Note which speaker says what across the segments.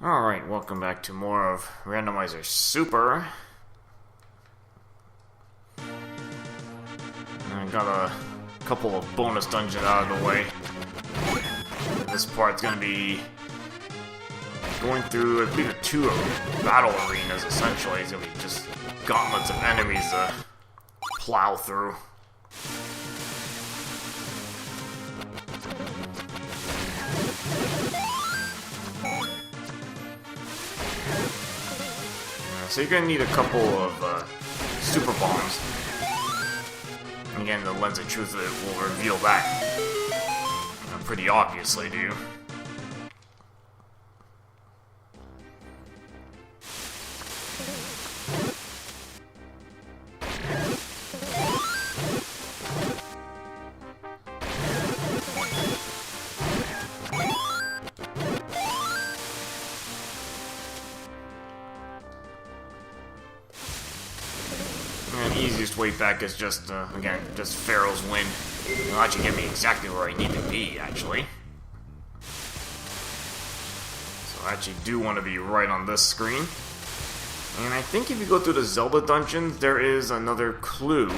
Speaker 1: Alright, welcome back to more of Randomizer Super. I got a couple of bonus dungeons out of the way. This part's gonna be going through, I believe, two battle arenas, essentially. It's gonna be just gauntlets of enemies to plow through. So you're going to need a couple of super bombs. And again, the Lens of Truth will reveal that pretty obviously to you. Easiest way back is just, again, just Pharaoh's Wind. It'll actually get me exactly where I need to be, actually. So I actually do want to be right on this screen. And I think if you go through the Zelda dungeons, there is another clue.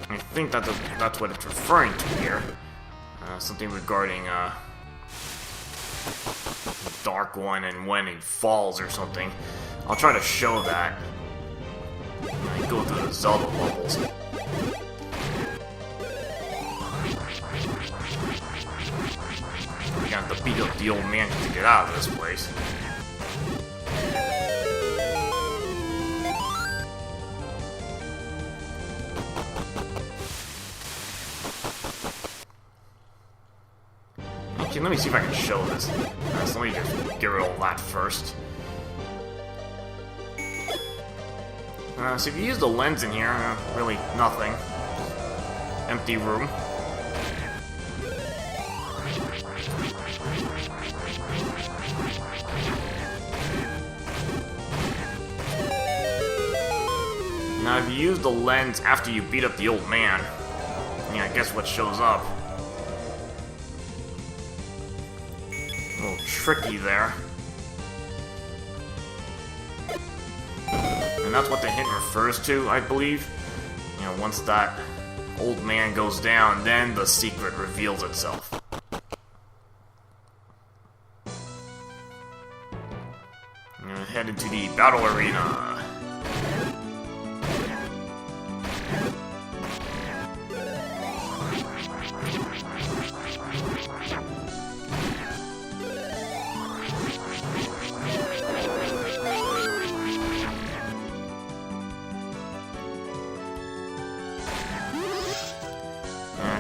Speaker 1: I think that's what it's referring to here. Something regarding, Dark One and when he falls or something. I'll try to show that when I go through the Zelda levels. I got to beat up the old man to get out of this place. Actually, let me see if I can show this. So let me just get rid of all that first. So if you use the lens in here, really nothing. Empty room. Now if you use the lens after you beat up the old man, yeah, guess what shows up? A little tricky there. And that's what the hint refers to, I believe. You know, once that old man goes down, then the secret reveals itself. I'm gonna head into the battle arena.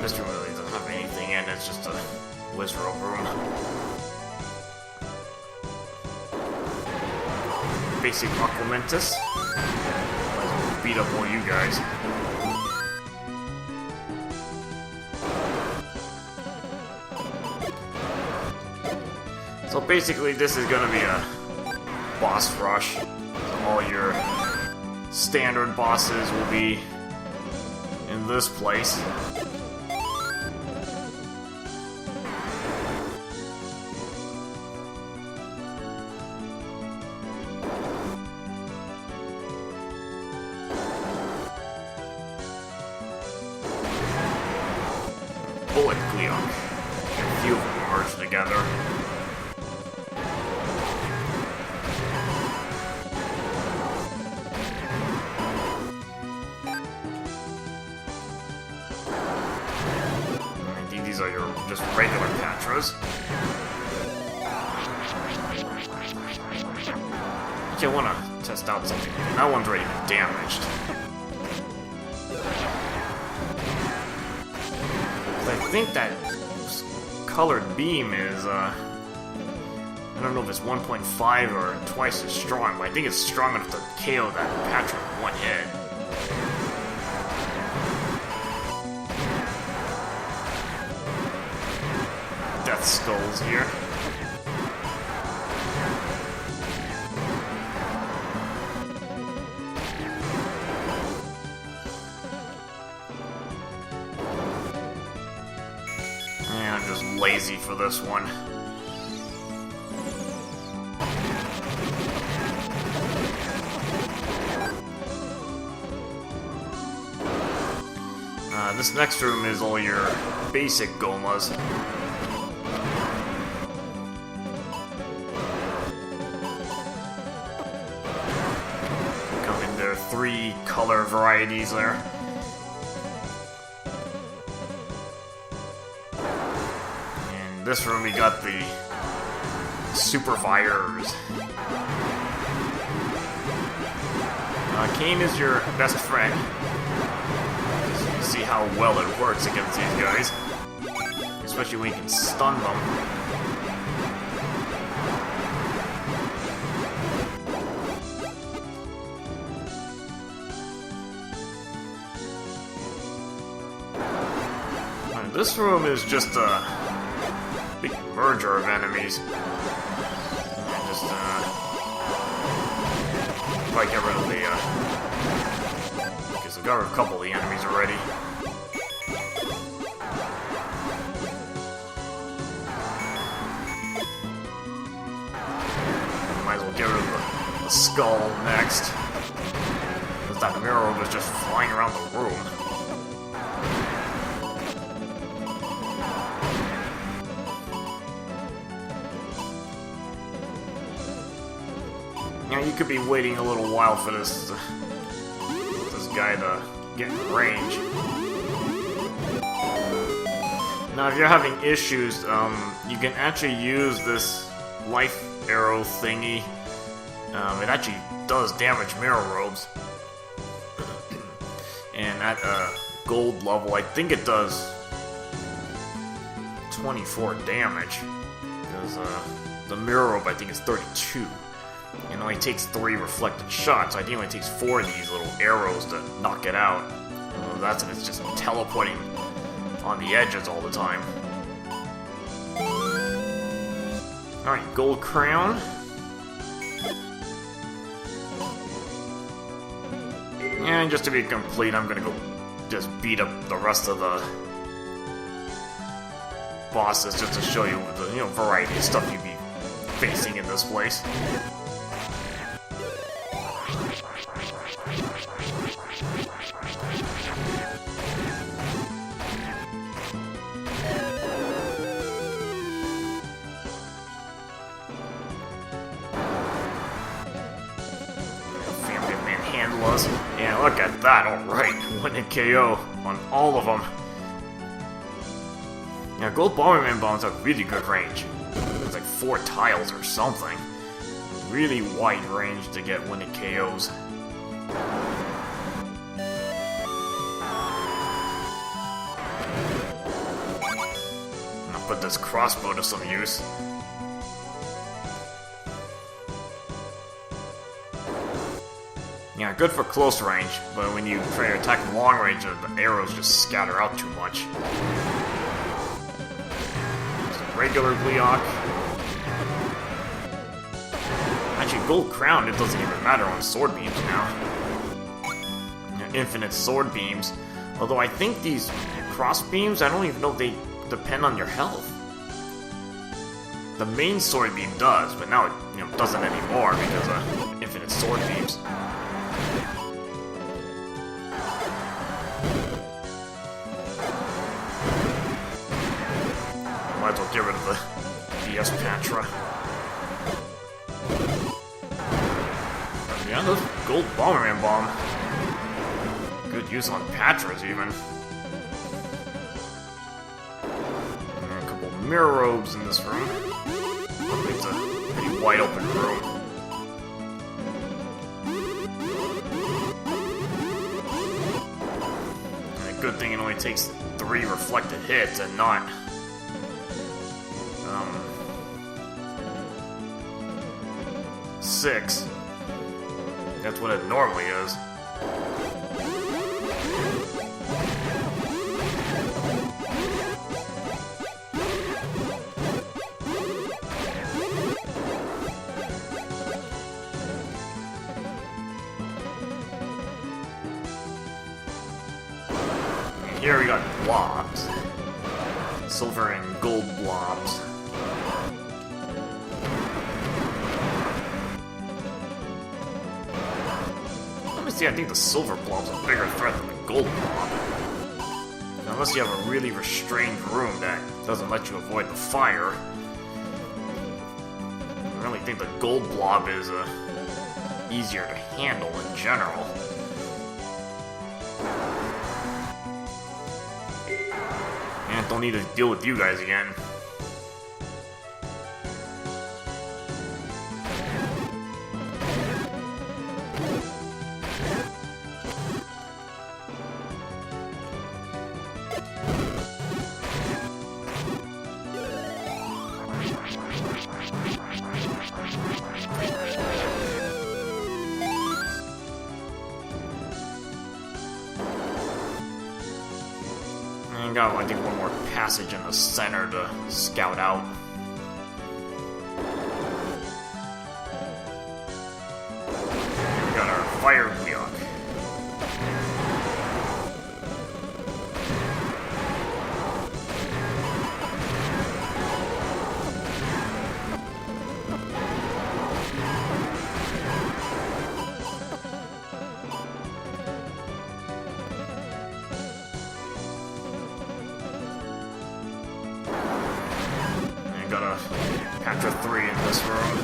Speaker 1: This room really doesn't have anything in it, it's just a wizard room. Basic Aquamentus. Beat up all you guys. So basically this is gonna be a boss rush. All your standard bosses will be in this place. Bullet Cleo. A few of them merged together. I think these are your just regular Patras. Okay, I want to test out something. That one's already been damaged. I think that colored beam is, I don't know if it's 1.5 or twice as strong, but I think it's strong enough to KO that Patra in one hit. Death Skulls here. I'm just lazy for this one. This next room is all your basic Gomas. Come in their 3 color varieties there. In this room we got the Supervisors. Kane is your best friend. You see how well it works against these guys. Especially when you can stun them. And this room is just a big merger of enemies. Just, probably get rid of the, because I got rid of a couple of the enemies already. Might as well get rid of the skull next. Because that mirror was just flying around the room. Now you could be waiting a little while for this guy to get in range. Now if you're having issues, you can actually use this life arrow thingy. It actually does damage mirror robes. And at gold level, I think it does 24 damage. Because the mirror robe I think is 32. It only takes 3 reflected shots. I think it only takes 4 of these little arrows to knock it out. That's if it's just teleporting on the edges all the time. Alright, gold crown. And just to be complete, I'm gonna go just beat up the rest of the bosses just to show you the variety of stuff you'd be facing in this place. Yeah, look at that, alright. 1-hit KO on all of them. Yeah, gold Bomberman bombs have really good range. It's like 4 tiles or something. Really wide range to get 1-hit KOs. I'll put this crossbow to some use. Yeah, good for close range, but when you try to attack long range, the arrows just scatter out too much. Just a regular Gleeok. Actually, gold crown, it doesn't even matter on sword beams now. Infinite sword beams. Although I think these cross beams, I don't even know if they depend on your health. The main sword beam does, but now it doesn't anymore because of infinite sword beams. Might as well get rid of the DS Patra. Yeah, those gold Bomberman bomb. Good use on Patras even. And a couple of mirror robes in this room. It's a pretty wide open room. And a good thing it only takes 3 reflected hits and not 6. That's what it normally is. And here we got blobs. Silver and gold blobs. See, I think the silver blob's a bigger threat than the gold blob. Unless you have a really restrained room that doesn't let you avoid the fire. I really think the gold blob is easier to handle in general. And don't need to deal with you guys again. And got, I think, one more passage in the center to scout out. We got our fire yuck. Got a Panther 3 in this room.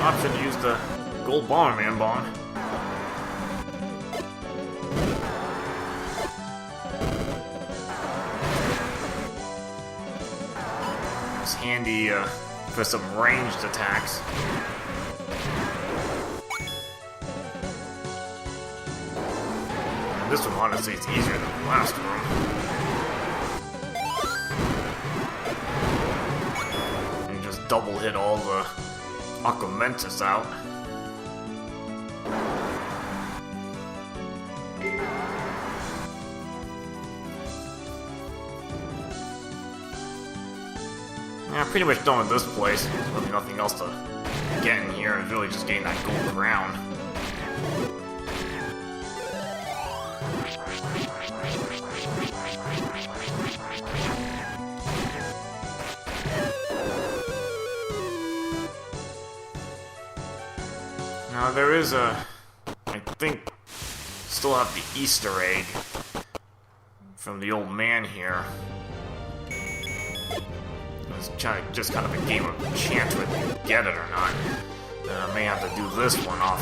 Speaker 1: Option to use the gold Bomberman bomb. It's handy for some ranged attacks. This one, honestly, it's easier than the last room. You just double hit all the Aquamentus out. Yeah, pretty much done with this place. There's really nothing else to get in here. It's really just getting that gold crown. Now there is I think, still have the Easter egg from the old man here. It's just kind of a game of chance whether you get it or not. I may have to do this one off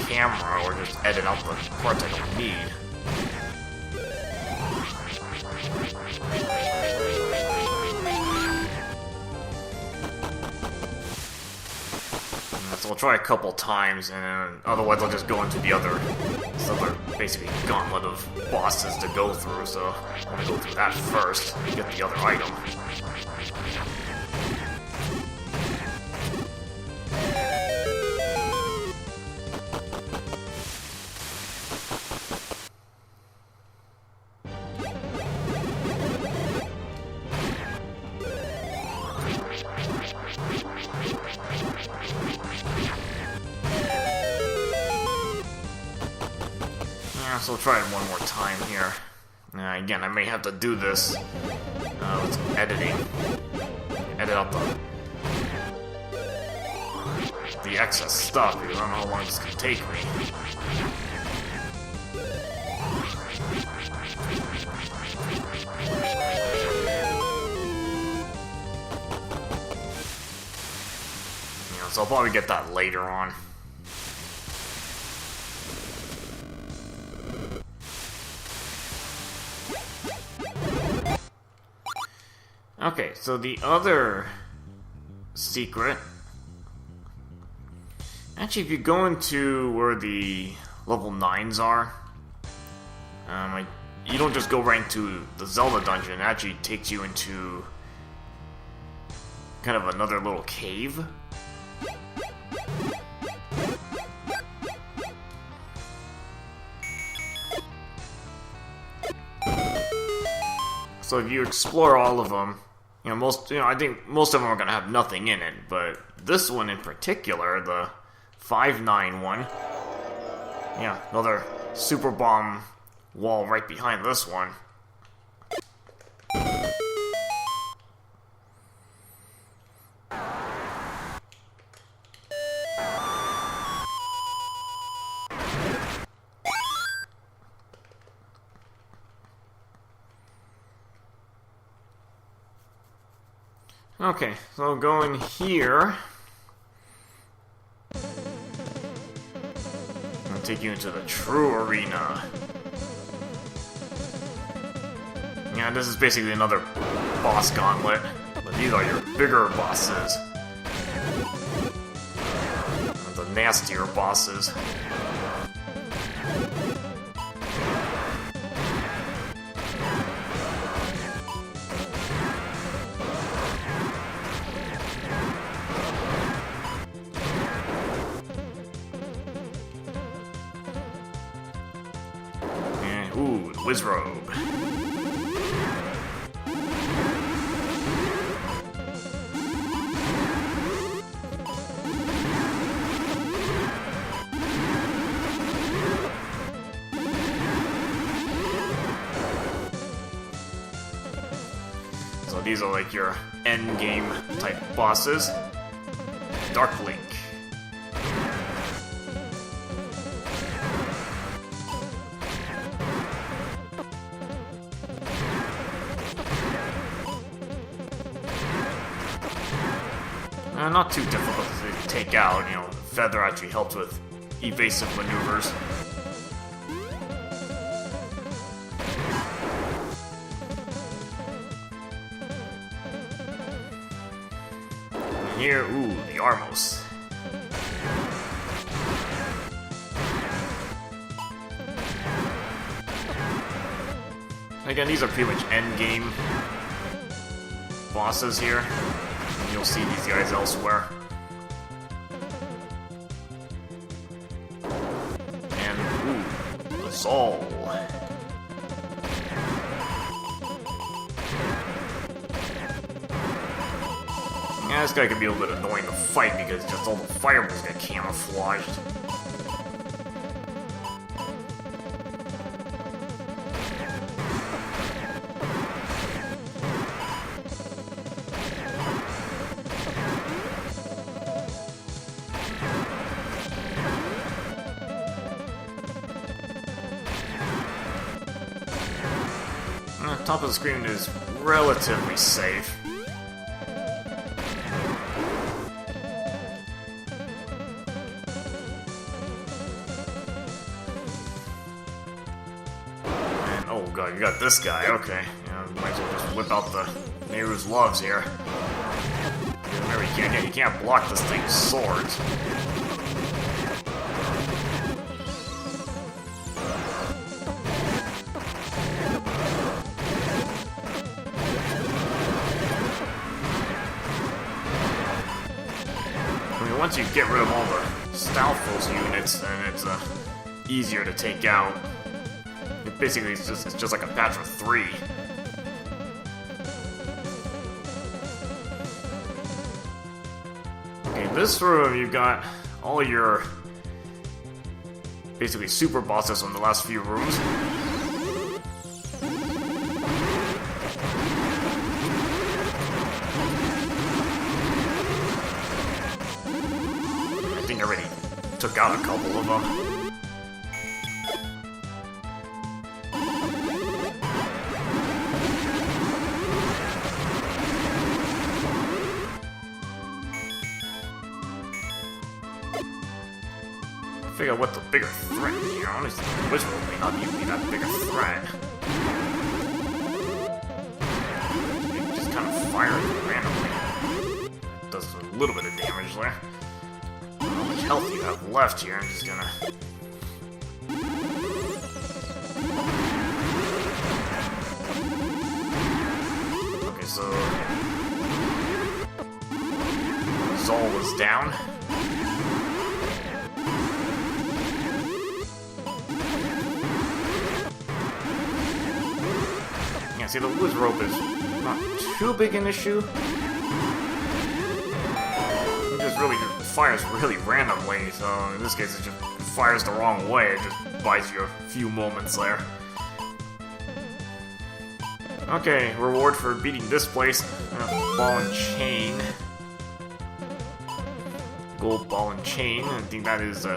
Speaker 1: camera or just edit out the parts I don't need. So I'll try a couple times, and then otherwise I'll just go into the other basically gauntlet of bosses to go through, so I'm gonna go through that first, get the other item. So I'll try it one more time here. Again, I may have to do this with some editing. Edit out the excess stuff because I don't know how long this can take me. So I'll probably get that later on. Okay, so the other secret... Actually, if you go into where the level 9s are, you don't just go right into the Zelda dungeon. It actually takes you into kind of another little cave. So if you explore all of them, I think most of them are going to have nothing in it, but this one in particular, the 591, yeah, another super bomb wall right behind this one. Okay, so going here. I'll take you into the true arena. Yeah, this is basically another boss gauntlet, but these are your bigger bosses. The nastier bosses. And, ooh, the Wizrobe. So these are like your end game type bosses. Dark Link. Not too difficult to take out, you know, Feather actually helps with evasive maneuvers. And here, ooh, the Armos. Again, these are pretty much end game bosses here. You'll see these guys elsewhere. And, ooh, the Soul. Yeah, this guy can be a little bit annoying to fight because just all the fireballs get camouflaged. Top of the screen is relatively safe. And, oh god, you got this guy, okay. Yeah, might as well just whip out the Nehru's Loves here. Remember, you can't block this thing's swords. Once you get rid of all the Stalfos units, then it's easier to take out. Basically, it's just like a patch of 3. Okay, this room you've got all your basically super bosses from the last few rooms. Already took out a couple of them. Figure out what the bigger threat here. Honestly, the Wizrobe may not even be that big a threat. It just kind of fires randomly. It does a little bit of damage there. How much health you have left here? I'm just gonna... Okay, so... Zol is down. Yeah, see, the Wizrobe is not too big an issue. It just really fires really randomly, so in this case it just fires the wrong way. It just buys you a few moments there. Okay, reward for beating this place. Ball and chain. Gold ball and chain. I think that is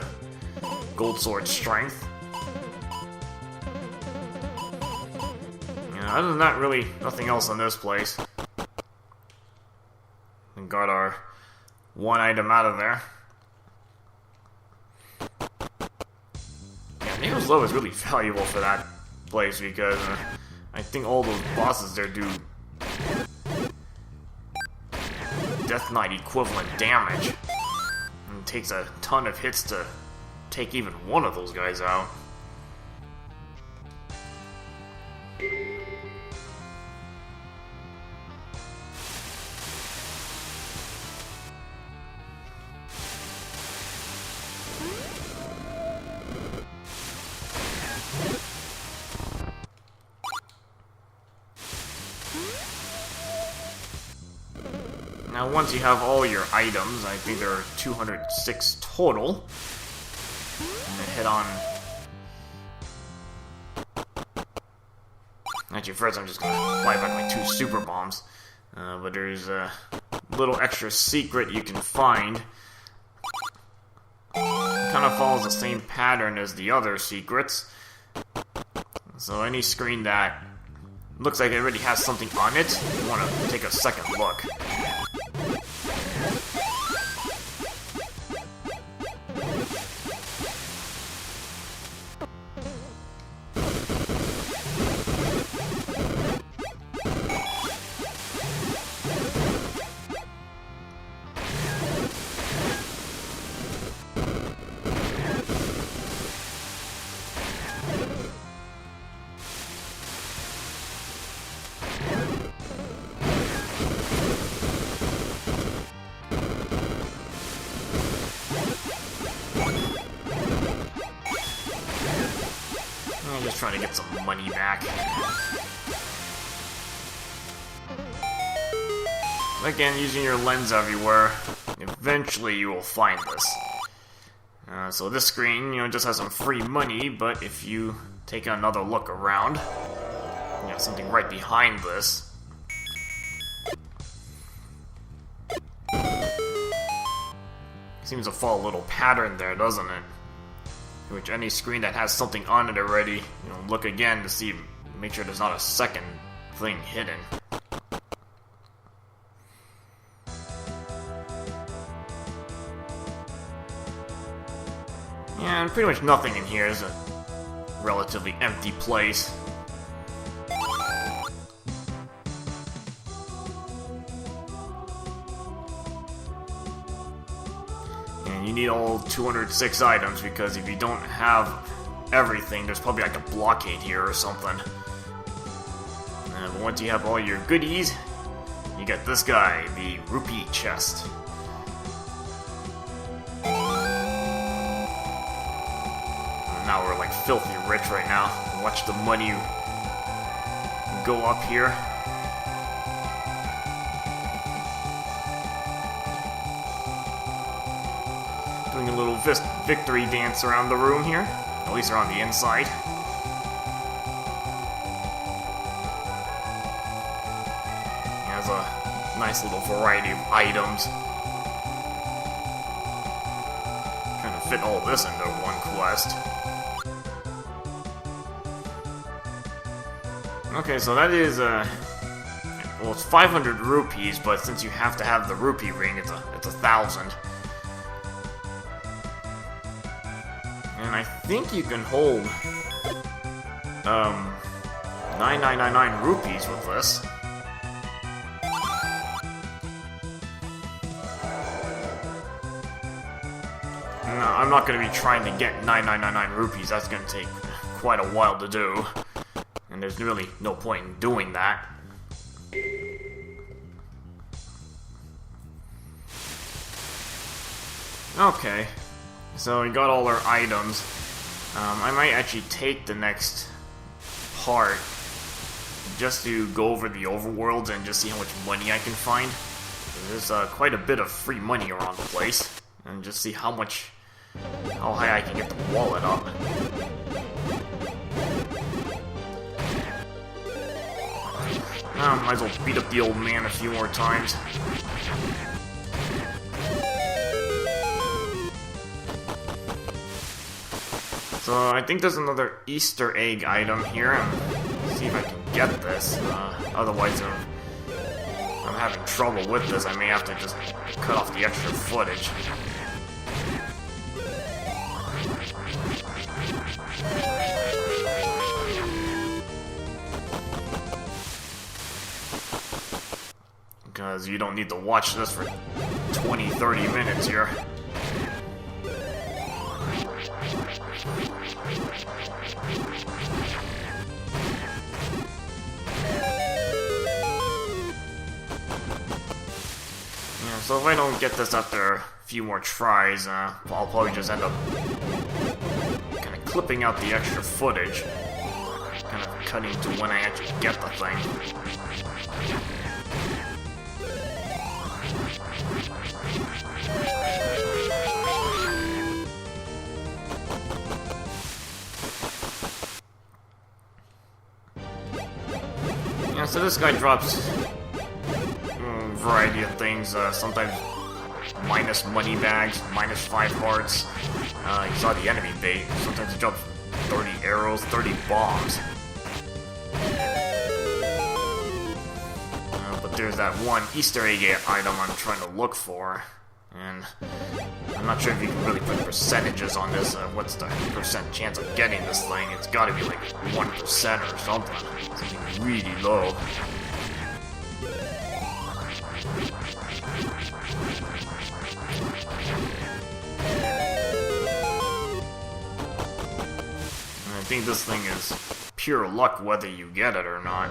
Speaker 1: gold sword strength. Yeah, other than that, really nothing else in this place. And got our one item out of there. Yeah, Neo's Low is really valuable for that place because I think all those bosses there do Death Knight equivalent damage. And it takes a ton of hits to take even one of those guys out. Now, once you have all your items, I think there are 206 total. I'm gonna head on. Actually, first I'm just gonna fly back my 2 super bombs. But there's a little extra secret you can find. It kind of follows the same pattern as the other secrets. So any screen that looks like it already has something on it, you want to take a second look. I'm just trying to get some money back. Again, using your lens everywhere, eventually you will find this. So this screen, just has some free money, but if you take another look around, something right behind this. Seems to follow a little pattern there, doesn't it? Which any screen that has something on it already, look again to see, make sure there's not a second thing hidden. Yeah, and pretty much nothing in here is a relatively empty place. And you need all 206 items, because if you don't have everything, there's probably like a blockade here or something. But once you have all your goodies, you get this guy, the rupee chest. Now we're like filthy rich right now. Watch the money go up here. Doing a little victory dance around the room here. At least they're on the inside. Has a nice little variety of items. Trying to fit all this into one quest. Okay, so that is, well, it's 500 rupees, but since you have to have the rupee ring, it's 1,000. And I think you can hold, 9999 rupees with this. No, I'm not going to be trying to get 9999 rupees, that's going to take quite a while to do. And there's really no point in doing that. Okay, so we got all our items. I might actually take the next part just to go over the overworlds and just see how much money I can find. There's quite a bit of free money around the place, and just see how high I can get the wallet up. Might as well beat up the old man a few more times. So I think there's another Easter egg item here. See if I can get this. Otherwise, I'm having trouble with this. I may have to just cut off the extra footage. Because you don't need to watch this for 20-30 minutes here. Yeah, so if I don't get this after a few more tries, I'll probably just end up kind of clipping out the extra footage, kind of cutting to when I actually get the thing. Yeah, so this guy drops a variety of things, sometimes minus money bags, minus 5 hearts. You saw the enemy bait. Sometimes it drops 30 arrows, 30 bombs. But there's that one Easter egg item I'm trying to look for, and I'm not sure if you can really put percentages on this. What's the percent chance of getting this thing? It's gotta be like 1% or something. Something really low. And I think this thing is pure luck whether you get it or not.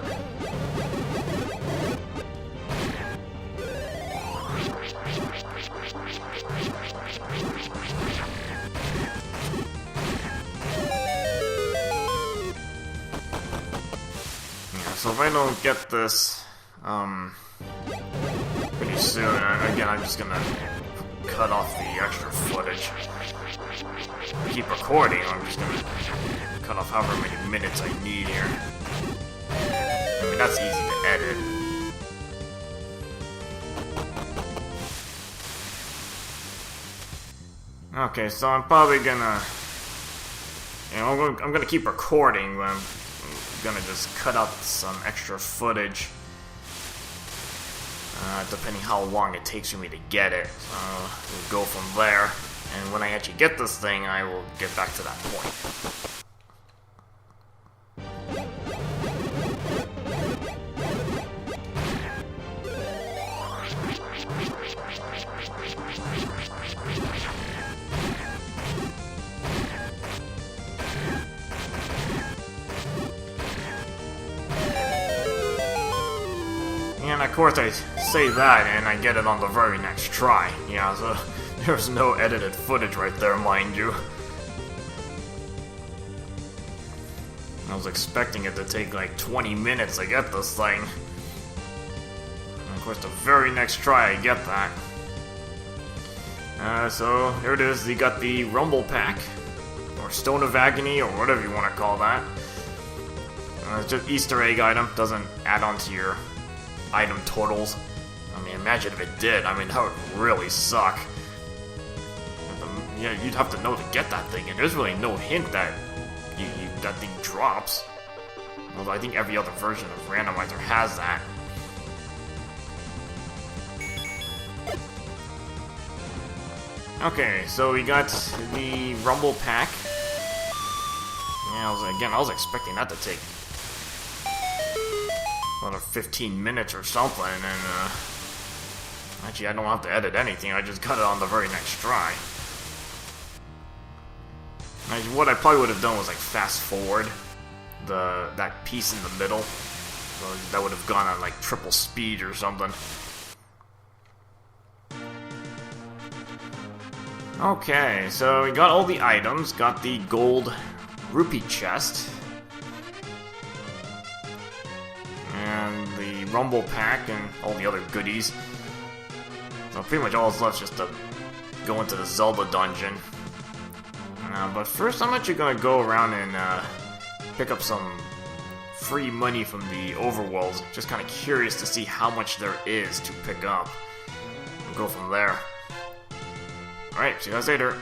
Speaker 1: So if I don't get this, pretty soon, again, I'm just gonna cut off the extra footage. Keep recording, I'm just gonna cut off however many minutes I need here. I mean, that's easy to edit. Okay, so I'm probably gonna, I'm gonna keep recording, but I'm gonna just cut out some extra footage, depending how long it takes for me to get it. We'll go from there, and when I actually get this thing, I will get back to that point. And of course I say that and I get it on the very next try. Yeah, so there's no edited footage right there, mind you. I was expecting it to take like 20 minutes to get this thing. And of course the very next try I get that. So here it is, you got the Rumble Pack, or Stone of Agony, or whatever you want to call that. It's just Easter egg item, doesn't add on to your item totals. I mean, imagine if it did. I mean, that would really suck. Yeah, you'd have to know to get that thing, and there's really no hint that that thing drops. Although I think every other version of Randomizer has that. Okay, so we got the Rumble Pack. Yeah, I was expecting that to take another 15 minutes or something, and actually I don't have to edit anything, I just cut it on the very next try. What I probably would have done was like fast forward that piece in the middle, so that would have gone on like triple speed or something. Okay, so we got all the items, got the gold rupee chest, and the Rumble Pack, and all the other goodies. So pretty much all that's left is just to go into the Zelda dungeon. But first I'm actually going to go around and pick up some free money from the overworlds. Just kind of curious to see how much there is to pick up. We'll go from there. Alright, see you guys later.